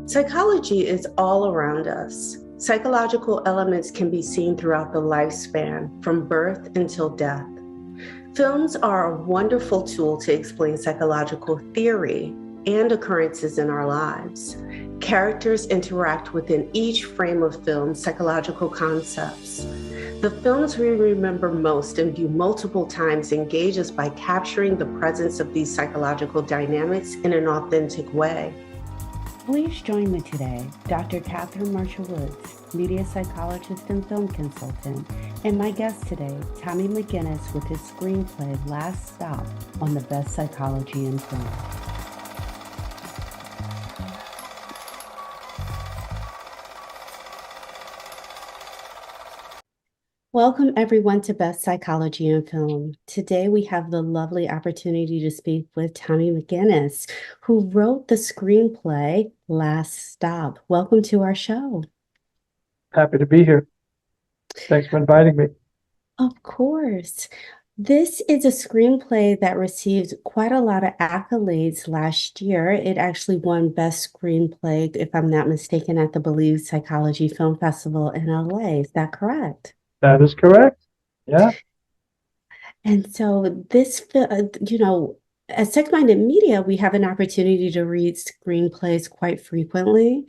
Psychology is all around us. Psychological elements can be seen throughout the lifespan, from birth until death. Films are a wonderful tool to explain psychological theory and occurrences in our lives. Characters interact within each frame of film psychological concepts. The films we remember most and view multiple times engage us by capturing the presence of these psychological dynamics in an authentic way. Please join me today, Dr. Catherine Marshall-Woods, media psychologist and film consultant, and my guest today, Tommy McInnis, with his screenplay, Last Stop, on the best psychology in film. Welcome everyone to Best Psychology in Film. Today we have the lovely opportunity to speak with Tommy McInnis, who wrote the screenplay Last Stop. Welcome to our show. Happy to be here. Thanks for inviting me. Of course. This is a screenplay that received quite a lot of accolades last year. It actually won Best Screenplay, if I'm not mistaken, at the Believe Psychology Film Festival in LA. Is that correct? That is correct. Yeah. And so this, as Tech-Minded Media, we have an opportunity to read screenplays quite frequently.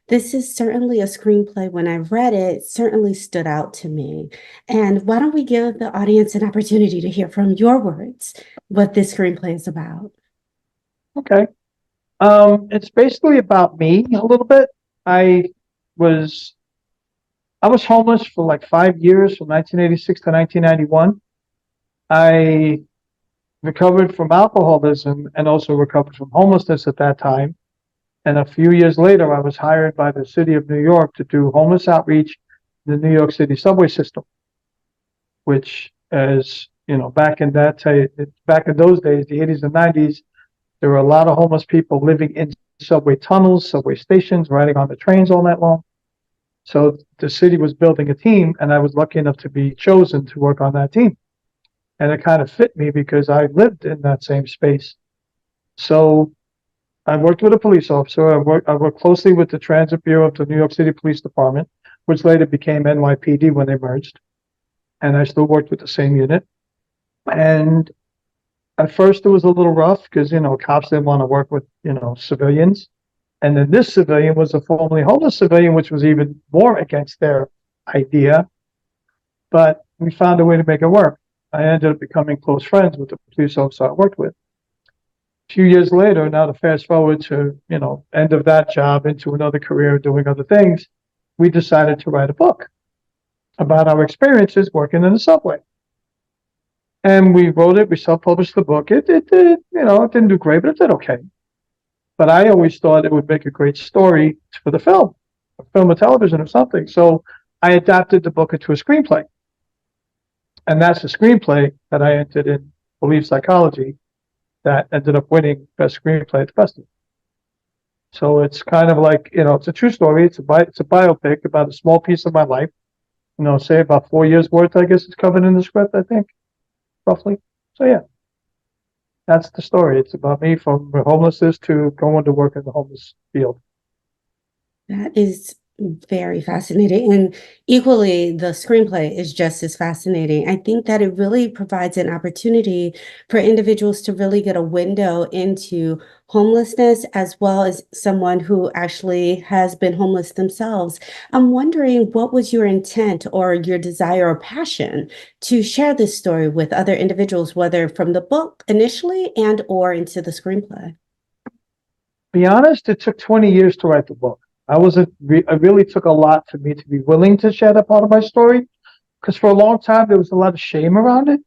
This is certainly a screenplay. When I read it, it certainly stood out to me. And why don't we give the audience an opportunity to hear from your words what this screenplay is about? Okay. It's basically about me a little bit. I was homeless for like 5 years, from 1986 to 1991. I recovered from alcoholism and also recovered from homelessness at that time. And a few years later, I was hired by the city of New York to do homeless outreach in the New York City subway system, which is, back in those days, the 80s and 90s, there were a lot of homeless people living in subway tunnels, subway stations, riding on the trains all night long. So the city was building a team, and I was lucky enough to be chosen to work on that team. And it kind of fit me because I lived in that same space. So I worked with a police officer. I worked closely with the Transit Bureau of the New York City Police Department, which later became NYPD when they merged. And I still worked with the same unit. And at first it was a little rough because, cops didn't want to work with, civilians. And then this civilian was a formerly homeless civilian, which was even more against their idea. But we found a way to make it work. I ended up becoming close friends with the police officer I worked with. A few years later, now to fast forward to, end of that job into another career doing other things, we decided to write a book about our experiences working in the subway. And we wrote it, we self-published the book. It didn't do great, but it did okay. But I always thought it would make a great story for the film or television or something. So I adapted the book into a screenplay. And that's a screenplay that I entered in Believe Psychology that ended up winning Best Screenplay at the festival. So it's kind of like, it's a true story. It's a biopic about a small piece of my life. Say about 4 years worth, I guess it's covered in the script, I think, roughly. So yeah. That's the story. It's about me from homelessness to going to work in the homeless field. That is very fascinating. And equally, the screenplay is just as fascinating. I think that it really provides an opportunity for individuals to really get a window into homelessness, as well as someone who actually has been homeless themselves. I'm wondering, what was your intent or your desire or passion to share this story with other individuals, whether from the book initially and or into the screenplay? Be honest, it took 20 years to write the book. It really took a lot for me to be willing to share that part of my story, because for a long time there was a lot of shame around it,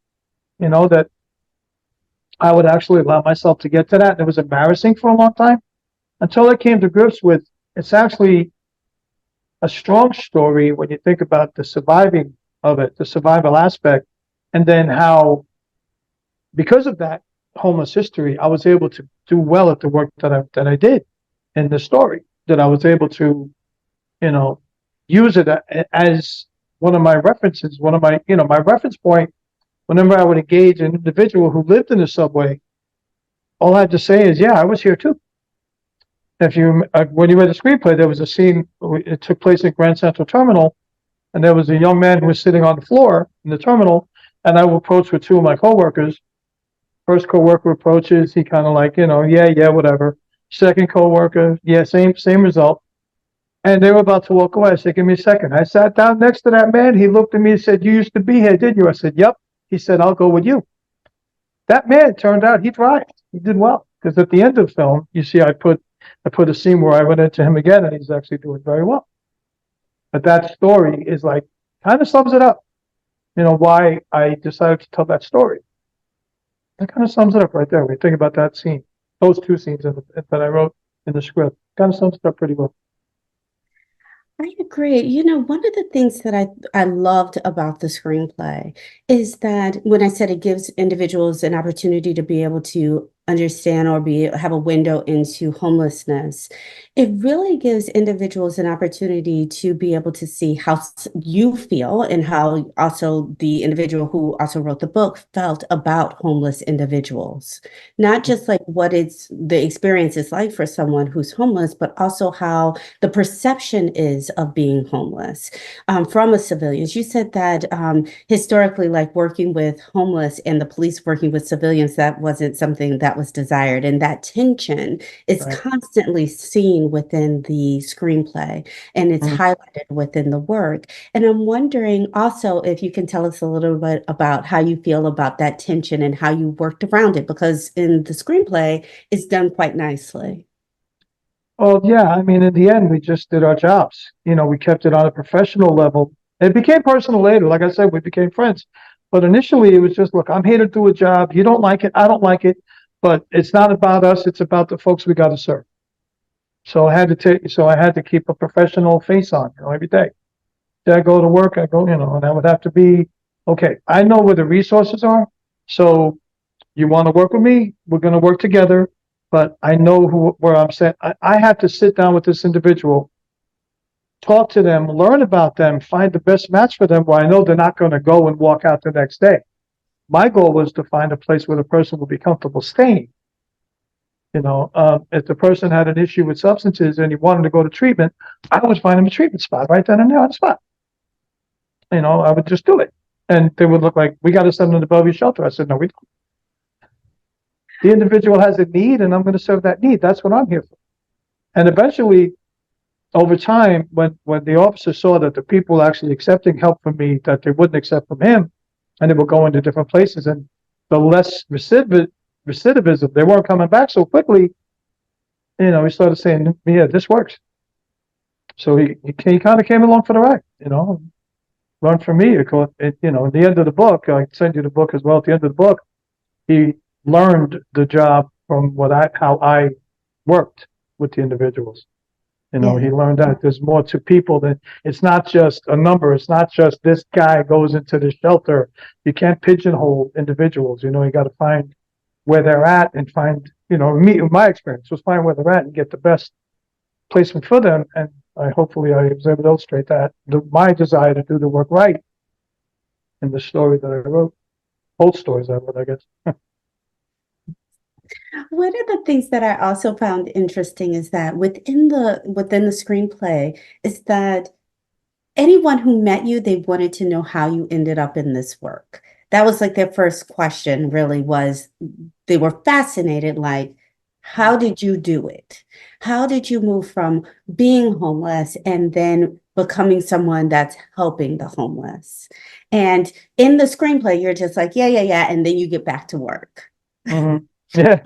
that I would actually allow myself to get to that. And it was embarrassing for a long time until I came to grips with it's actually a strong story when you think about the surviving of it, the survival aspect, and then how, because of that homeless history, I was able to do well at the work that I did in the story. That I was able to, use it as one of my references, my reference point. Whenever I would engage an individual who lived in the subway, all I had to say is, yeah, I was here too. If you, when you read the screenplay, there was a scene, it took place in Grand Central Terminal, and there was a young man who was sitting on the floor in the terminal, and I approached with two of my coworkers. First coworker approaches, he kind of like, yeah, whatever. Second coworker, yeah, same result. And they were about to walk away. I said, give me a second. I sat down next to that man. He looked at me and said, you used to be here, didn't you? I said, yep. He said, I'll go with you. That man turned out he thrived. He did well. Because at the end of the film, you see, I put a scene where I went into him again, and he's actually doing very well. But that story is like, kind of sums it up. Why I decided to tell that story. That kind of sums it up right there. When you think about that scene, those two scenes that I wrote in the script, kind of sums it up pretty well. I agree. One of the things that I loved about the screenplay is that when I said it gives individuals an opportunity to be able to understand or have a window into homelessness, it really gives individuals an opportunity to be able to see how you feel and how also the individual who also wrote the book felt about homeless individuals. Not just like what the experience is like for someone who's homeless, but also how the perception is of being homeless from a civilian. You said that historically, like working with homeless and the police working with civilians, that wasn't something that was desired. And that tension is Right. constantly seen within the screenplay, and it's highlighted within the work. And I'm wondering also if you can tell us a little bit about how you feel about that tension and how you worked around it, because in the screenplay, it's done quite nicely. Well, yeah, I mean, in the end, we just did our jobs. We kept it on a professional level. It became personal later. Like I said, we became friends. But initially, it was just, look, I'm here to do a job. You don't like it. I don't like it. But it's not about us. It's about the folks we got to serve. So I had to keep a professional face on, every day. Did I go to work? I go, and I would have to be, okay, I know where the resources are. So you want to work with me? We're going to work together. But I know where I'm saying. I have to sit down with this individual, talk to them, learn about them, find the best match for them where I know they're not going to go and walk out the next day. My goal was to find a place where the person will be comfortable staying. If the person had an issue with substances and he wanted to go to treatment, I would find him a treatment spot right then and there on the spot. I would just do it. And they would look like, we got to send them to Bellevue shelter. I said, no, we don't. The individual has a need, and I'm going to serve that need. That's what I'm here for. And eventually, over time, when the officer saw that the people were actually accepting help from me that they wouldn't accept from him, and they were going to different places, and the less recidivism, they weren't coming back so quickly, he started saying, yeah, this works. So he kind of came along for the ride, learned from me. At the end of the book, I send you the book as well. At the end of the book, he learned the job from how I worked with the individuals. He learned that there's more to people than it's not just a number. It's not just this guy goes into the shelter. You can't pigeonhole individuals. You got to find where they're at and find, my experience was find where they're at and get the best placement for them. And hopefully I was able to illustrate that, my desire to do the work right in the story that I wrote, both stories I wrote, I guess. One of the things that I also found interesting is that within the screenplay is that anyone who met you, they wanted to know how you ended up in this work. That was like their first question, really, was they were fascinated, like, how did you do it? How did you move from being homeless and then becoming someone that's helping the homeless? And in the screenplay, you're just like, yeah, and then you get back to work. Mm-hmm. Yeah.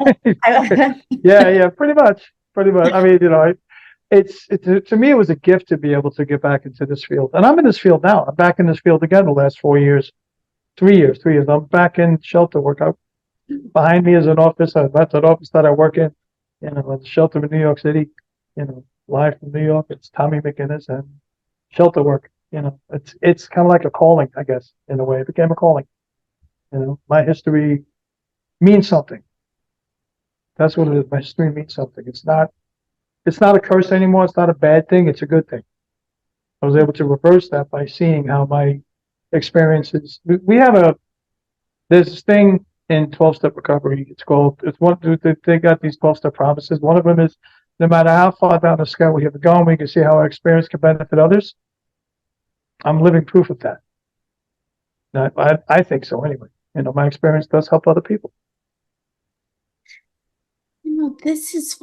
yeah, pretty much. I mean, to me, it was a gift to be able to get back into this field. And I'm in this field now. I'm back in this field again the last 4 years, 3 years. I'm back in shelter work. Behind me is an office. That's an office that I work in, the shelter in New York City, live from New York. It's Tommy McInnis and shelter work. It's kind of like a calling, I guess, in a way. It became a calling. My history means something. That's what it is. My history means something. It's not a curse anymore. It's not a bad thing. It's a good thing. I was able to reverse that by seeing how my experiences. There's this thing in 12-step recovery. They got these 12-step promises. One of them is no matter how far down the scale we have gone, we can see how our experience can benefit others. I'm living proof of that. I think so anyway. My experience does help other people. This is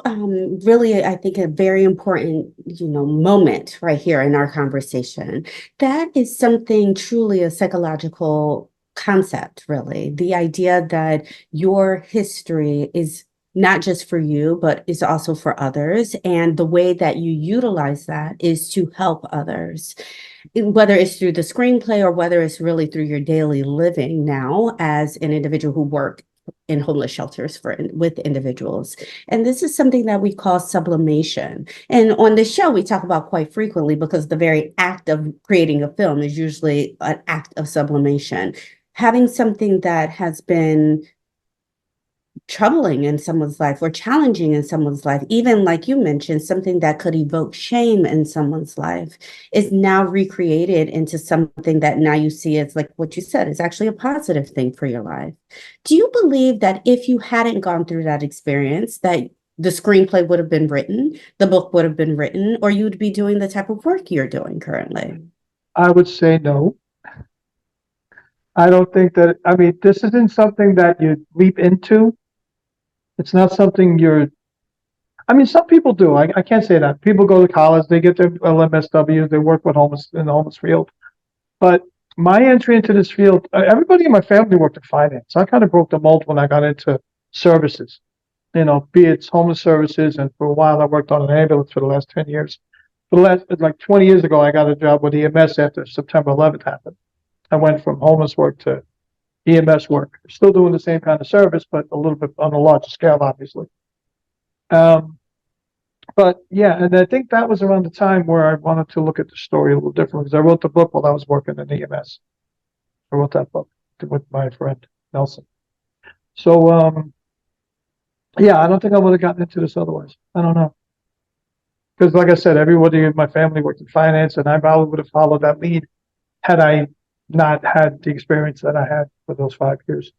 really, I think, a very important, moment right here in our conversation. That is something truly a psychological concept, really. The idea that your history is not just for you, but is also for others. And the way that you utilize that is to help others, whether it's through the screenplay or whether it's really through your daily living now as an individual who worked in homeless shelters with individuals. And this is something that we call sublimation. And on the show, we talk about quite frequently because the very act of creating a film is usually an act of sublimation. Having something that has been troubling in someone's life or challenging in someone's life, even like you mentioned, something that could evoke shame in someone's life, is now recreated into something that now you see as, like what you said, is actually a positive thing for your life. Do you believe that if you hadn't gone through that experience, that the screenplay would have been written, the book would have been written, or you'd be doing the type of work you're doing currently? I would say no. I don't think that, this isn't something that you leap into. It's not something some people do. I can't say that. People go to college, they get their LMSWs, they work with in the homeless field. But my entry into this field, everybody in my family worked in finance. I kind of broke the mold when I got into services, be it homeless services. And for a while, I worked on an ambulance for the last 10 years. For the last, like 20 years ago, I got a job with EMS after September 11th happened. I went from homeless work to EMS work. Still doing the same kind of service, but a little bit on a larger scale, obviously. But yeah, and I think that was around the time where I wanted to look at the story a little differently, because I wrote the book while I was working in EMS. I wrote that book with my friend Nelson. So yeah, I don't think I would have gotten into this otherwise. I don't know. Because like I said, everybody in my family worked in finance, and I probably would have followed that lead had I not had the experience that I had for those 5 years.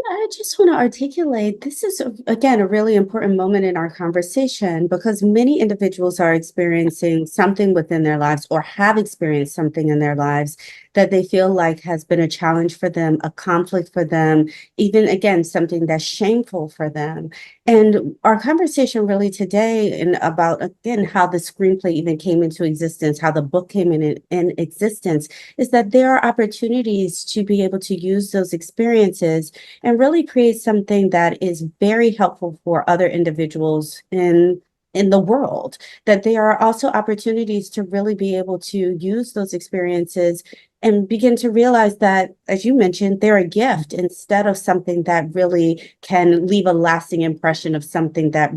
I just want to articulate this is, again, a really important moment in our conversation because many individuals are experiencing something within their lives or have experienced something in their lives that they feel like has been a challenge for them, a conflict for them, even, again, something that's shameful for them. And our conversation really today about, again, how the screenplay even came into existence, how the book came in existence, is that there are opportunities to be able to use those experiences and really create something that is very helpful for other individuals in the world, that there are also opportunities to really be able to use those experiences and begin to realize that, as you mentioned, they're a gift instead of something that really can leave a lasting impression of something that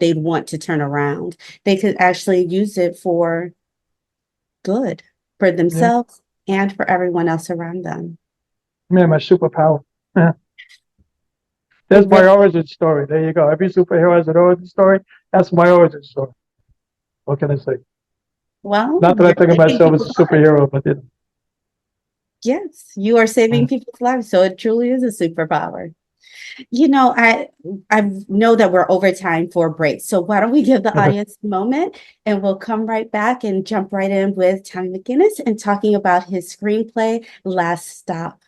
they'd want to turn around. They could actually use it for good for themselves and for everyone else around them. Man, my superpower. That's my origin story. There you go. Every superhero has an origin story. That's my origin story. What can I say? Well, not that I think of myself as a superhero, but yes, you are saving people's lives, so it truly is a superpower. I know that we're over time for a break, so why don't we give the audience a moment and we'll come right back and jump right in with Tommy McInnis and talking about his screenplay, Last Stop.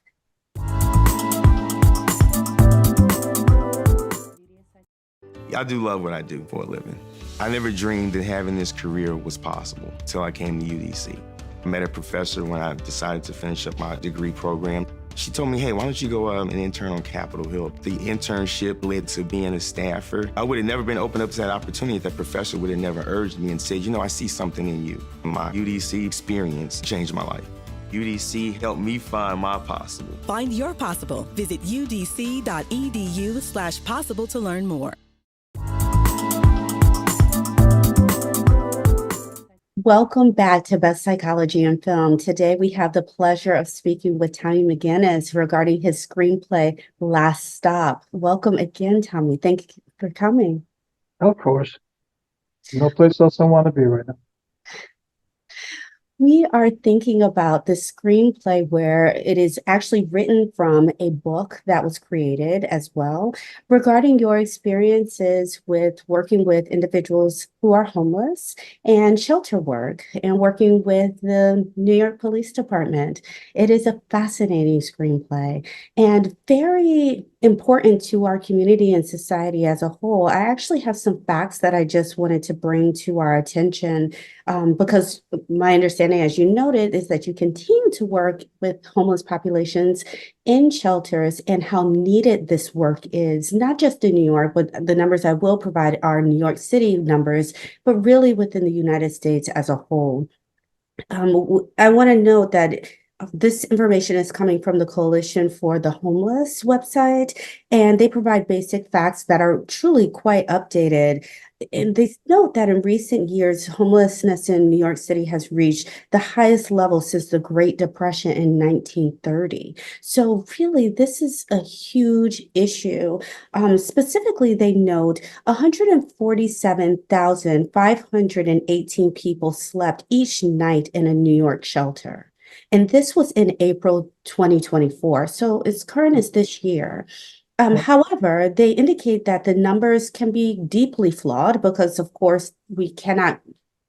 I do love what I do for a living. I never dreamed that having this career was possible until I came to UDC. I met a professor when I decided to finish up my degree program. She told me, hey, why don't you go and intern on Capitol Hill? The internship led to being a staffer. I would have never been open up to that opportunity if that professor would have never urged me and said, I see something in you. My UDC experience changed my life. UDC helped me find my possible. Find your possible. Visit udc.edu/possible to learn more. Welcome back to Best Psychology in Film. Today we have the pleasure of speaking with Tommy McInnis regarding his screenplay, Last Stop. Welcome again, Tommy. Thank you for coming. Of course. No place else I want to be right now. We are thinking about the screenplay where it is actually written from a book that was created as well, regarding your experiences with working with individuals who are homeless and shelter work and working with the New York Police Department. It is a fascinating screenplay and very important to our community and society as a whole. I actually have some facts that I just wanted to bring to our attention, because my understanding, as you noted, is that you continue to work with homeless populations in shelters and how needed this work is, not just in New York, but the numbers I will provide are New York City numbers, but really within the United States as a whole. I want to note that this information is coming from the Coalition for the Homeless website, and they provide basic facts that are truly quite updated. And they note that in recent years, homelessness in New York City has reached the highest level since the Great Depression in 1930. So, really, this is a huge issue. Specifically, they note 147,518 people slept each night in a New York shelter. And this was in April 2024. So it's current as this year. However, they indicate that the numbers can be deeply flawed because, of course, we cannot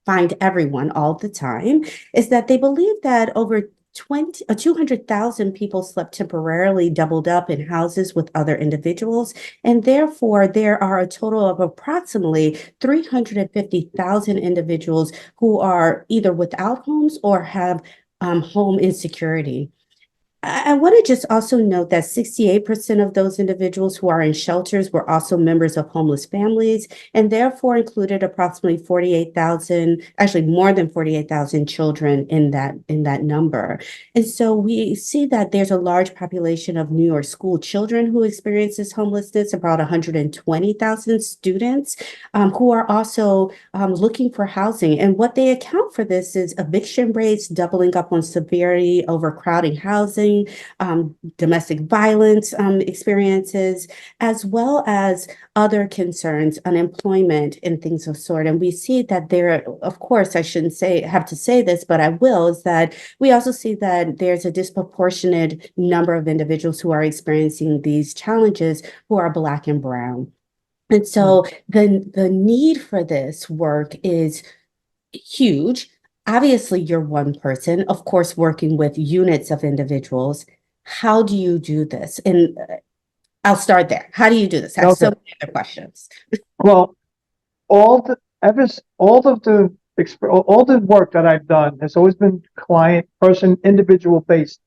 find everyone all the time. Is that they believe that over 200,000 people slept temporarily doubled up in houses with other individuals. And therefore, there are a total of approximately 350,000 individuals who are either without homes or have home insecurity. I want to just also note that 68% of those individuals who are in shelters were also members of homeless families, and therefore included approximately 48,000, actually more than 48,000 children in that number. And so we see that there's a large population of New York school children who experiences homelessness, about 120,000 students who are also looking for housing. And what they account for this is eviction rates doubling up on severity, overcrowding housing, domestic violence experiences, as well as other concerns, unemployment and things of sort. And we see that there, of course, I shouldn't have to say this, but I will, is that we also see that there's a disproportionate number of individuals who are experiencing these challenges who are Black and brown. And so the need for this work is huge. Obviously, you're one person, of course, working with units of individuals. How do you do this? And I'll start there. How do you do this? I have so many other questions. Well, all the work that I've done has always been client, person, individual based,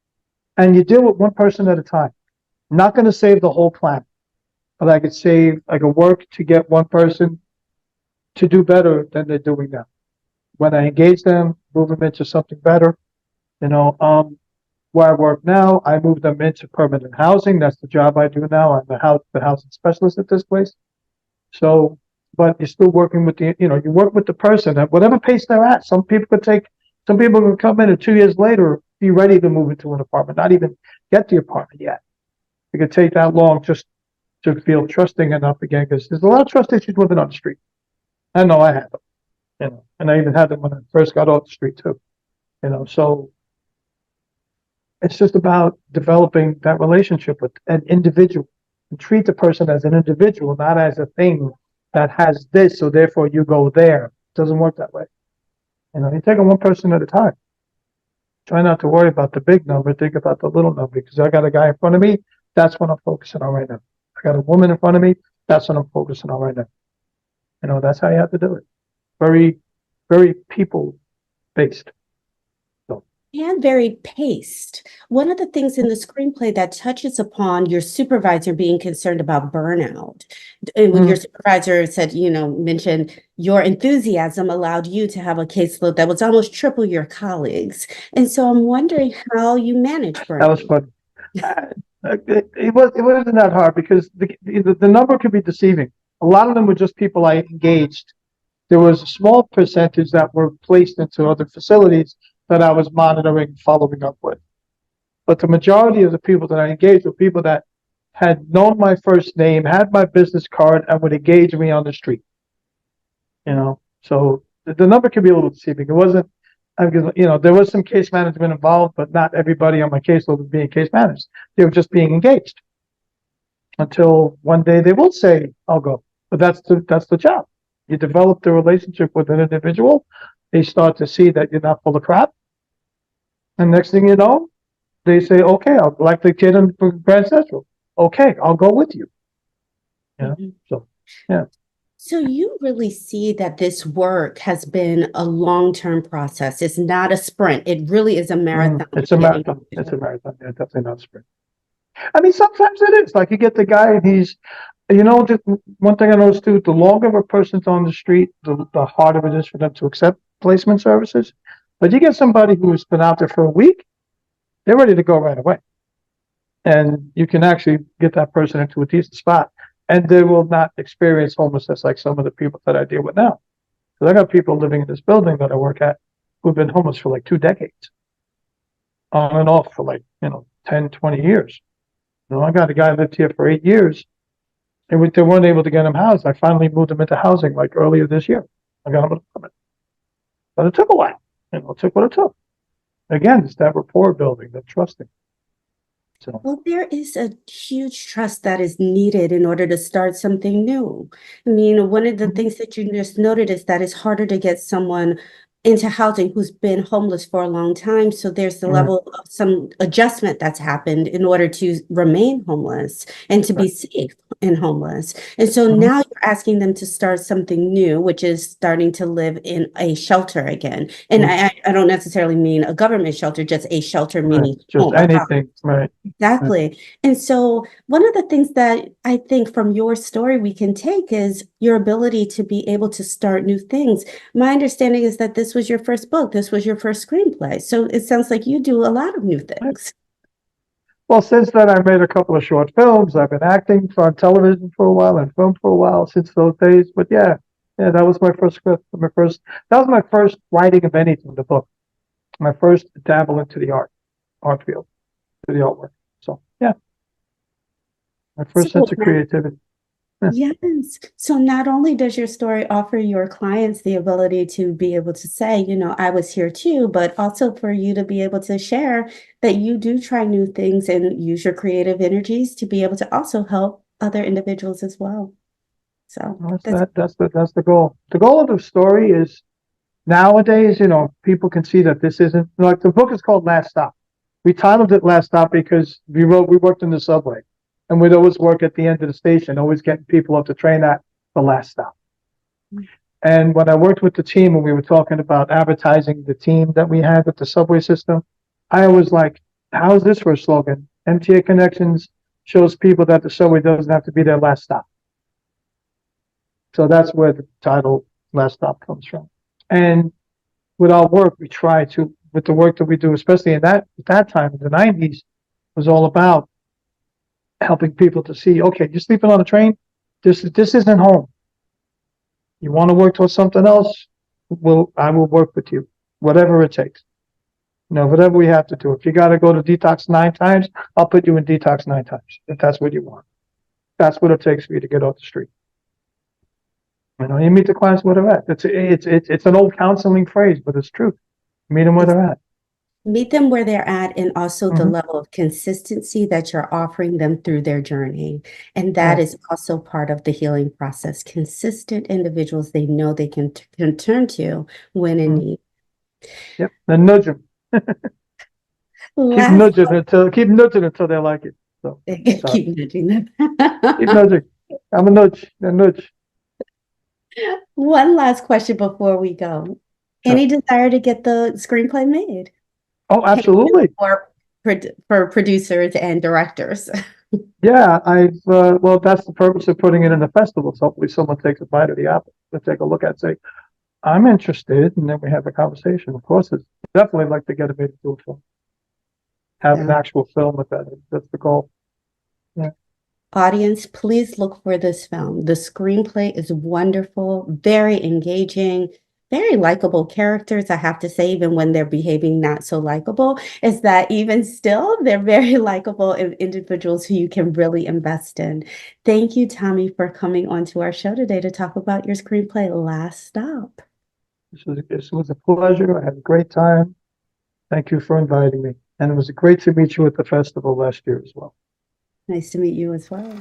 and you deal with one person at a time. I'm not going to save the whole planet, but I could work to get one person to do better than they're doing now. When I engage them, move them into something better. Where I work now, I move them into permanent housing. That's the job I do now. I'm the housing specialist at this place. So, but you're still working with you work with the person at whatever pace they're at. Some people can come in and 2 years later be ready to move into an apartment, not even get the apartment yet. It could take that long just to feel trusting enough again, because there's a lot of trust issues living on the street. I know I have them, and I even had them when I first got off the street too, so it's just about developing that relationship with an individual and treat the person as an individual, not as a thing that has this, so therefore you go there. It doesn't work that way. You take it one person at a time. Try not to worry about the big number. Think about the little number, because I got a guy in front of me. That's what I'm focusing on right now. I got a woman in front of me. That's what I'm focusing on right now. That's how you have to do it. Very, very people based. And very paced. One of the things in the screenplay that touches upon your supervisor being concerned about burnout. And when your supervisor said, mentioned your enthusiasm allowed you to have a caseload that was almost triple your colleagues. And so I'm wondering how you manage burnout. That was fun. It wasn't that hard, because the number could be deceiving. A lot of them were just people I engaged. There was a small percentage that were placed into other facilities that I was monitoring, following up with. But the majority of the people that I engaged were people that had known my first name, had my business card, and would engage me on the street. So the number can be a little deceiving. It wasn't, There was some case management involved, but not everybody on my caseload was being case managed. They were just being engaged until one day they will say, "I'll go." But that's the job. You develop the relationship with an individual. They start to see that you're not full of crap, and next thing you know, they say, "Okay, I'll like the kid in Grand Central. Okay, I'll go with you." So yeah. So you really see that this work has been a long-term process. It's not a sprint. It really is a marathon. It's a marathon. It's a marathon. Yeah, definitely not a sprint. I mean, sometimes it is. Like you get the guy, and he's, just one thing I noticed too, the longer a person's on the street, the harder it is for them to accept placement services. But you get somebody who's been out there for a week, they're ready to go right away. And you can actually get that person into a decent spot. And they will not experience homelessness like some of the people that I deal with now. Because I got people living in this building that I work at who've been homeless for like 2 decades. On and off for like, 10, 20 years. I got a guy who lived here for 8 years, and they weren't able to get him housed. I finally moved him into housing like earlier this year. I got him an apartment. But it took a while. It took what it took. Again, it's that rapport building, that trusting. So. Well, there is a huge trust that is needed in order to start something new. I mean, one of the things that you just noted is that it's harder to get someone into housing who's been homeless for a long time. So there's the level of some adjustment that's happened in order to remain homeless and to be safe and homeless. And so now you're asking them to start something new, which is starting to live in a shelter again. And I don't necessarily mean a government shelter, just a shelter, meaning just home, anything, right? Exactly. Right. And so one of the things that I think from your story we can take is your ability to be able to start new things. My understanding is that this was your first book. This was your first screenplay. So it sounds like you do a lot of new things. Well, since then, I've made a couple of short films. I've been acting on television for a while and film for a while since those days. But yeah, that was my first script. That was my first writing of anything, the book. My first dabble into the art field, to the artwork. So yeah, my first sense of creativity. Yes. So not only does your story offer your clients the ability to be able to say, I was here too, but also for you to be able to share that you do try new things and use your creative energies to be able to also help other individuals as well. So that's the goal. The goal of the story is nowadays, people can see that this isn't like the book is called Last Stop. We titled it Last Stop because we worked in the subway. And we'd always work at the end of the station, always getting people up the train at the last stop. And when I worked with the team and we were talking about advertising the team that we had with the subway system, I was like, how is this for a slogan? MTA Connections shows people that the subway doesn't have to be their last stop. So that's where the title Last Stop comes from. And with our work, we try to, with the work that we do, especially at that time in the 90s, was all about helping people to see, okay, you're sleeping on a train. This isn't home. You want to work towards something else? I will work with you, whatever it takes. Whatever we have to do. If you got to go to detox 9 times, I'll put you in detox 9 times if that's what you want. That's what it takes for you to get off the street. You meet the clients where they're at. It's an old counseling phrase, but it's true. Meet them where they're at. Meet them where they're at, and also the level of consistency that you're offering them through their journey. And that is also part of the healing process. Consistent individuals they know they can turn to when in need. Yep, and nudge them. Keep nudging until they like it. So keep nudging them. Keep nudging. I'm a nudge. One last question before we go. Sure. Any desire to get the screenplay made? Oh, absolutely. For producers and directors. Yeah, well, that's the purpose of putting it in the festival. So hopefully someone takes a bite of the apple to take a look at, say, I'm interested, and then we have a conversation. Of course, it's definitely like to get it made into a film. Have an actual film with that. That's the goal. Yeah. Audience, please look for this film. The screenplay is wonderful, very engaging, very likable characters, I have to say, even when they're behaving not so likable, is that even still, they're very likable individuals who you can really invest in. Thank you, Tommy, for coming onto our show today to talk about your screenplay, Last Stop. This was a pleasure. I had a great time. Thank you for inviting me. And it was great to meet you at the festival last year as well. Nice to meet you as well.